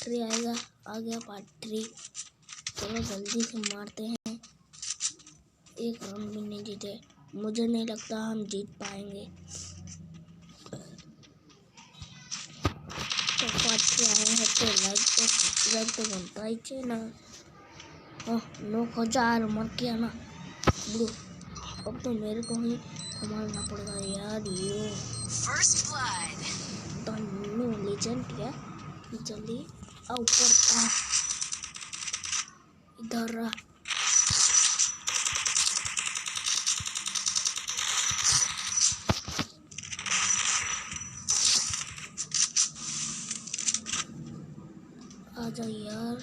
3 आएगा। आ गया पार्ट 3। चलो जल्दी से मारते हैं। एक राउंड भी नहीं जीते। मुझे नहीं लगता हम जीत पाएंगे। तो पार्ट 3 आए हैं तो लाइक तो बनता ही चाहिए ना। 9,000 मर गया ना ब्रो। अब तो मेरे को ही संभालना पड़ेगा यार। यो फर्स्ट ब्लड न्यू लेजेंड क्या जल्दी आ ऊपर आ इधर आ जा यार।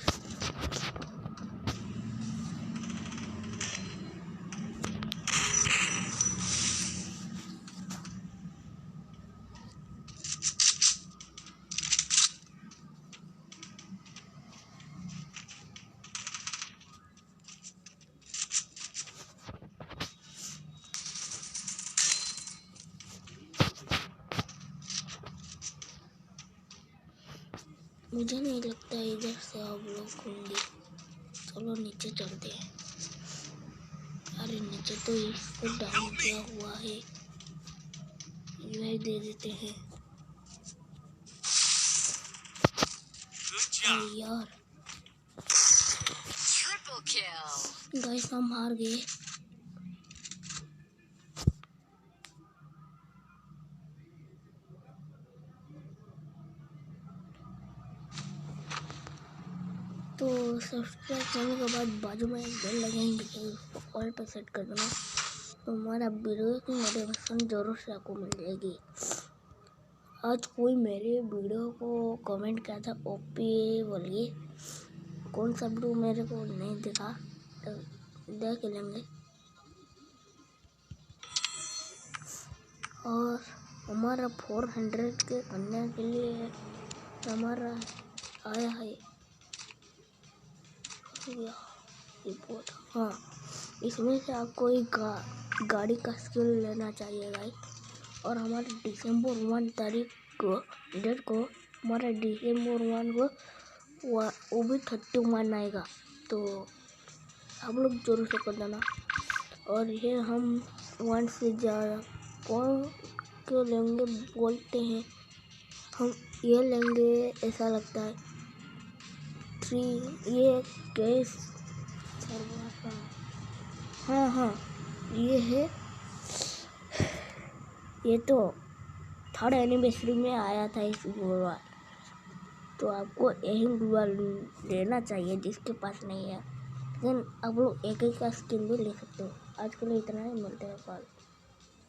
मुझे नहीं लगता इधर से आप लोग होंगे। चलो नीचे चलते हैं। अरे नीचे तो इसको डाउन किया हुआ है। यही दे देते हैं यार। गाइस हम हार गए। तो सब्सक्राइब करने के बाद बाजू में एक बेल लगेंगे उसको ऑल पर सेट कर देना। तो हमारा वीडियो की नोटिफिकेशन जरूर से आपको मिल जाएगी। आज कोई मेरे वीडियो को कमेंट किया था ओपी बोलिए। कौन सा वीडियो मेरे को नहीं दिखा तो देख लेंगे। और हमारा 400 के करने के लिए हमारा आया है रिपोर्ट। हाँ, इसमें से आपको एक गाड़ी का स्किल लेना चाहिए गाइस। और हमारे दिसंबर 1 तारीख को डेट को हमारा दिसंबर 1 को वो भी 31 आएगा। तो आप लोग जरूर से कर देना। और ये हम 1 से ज़्यादा कौन क्यों लेंगे बोलते हैं। हम ये लेंगे ऐसा लगता है 3 ये केस। हाँ ये है। ये तो 3rd एनिवर्सरी में आया था इस गुरुवार। तो आपको यही गुरुवार लेना चाहिए जिसके पास नहीं है। लेकिन आप लोग एक का स्किन भी ले सकते हो। आज के लिए इतना ही, मिलते हैं कल।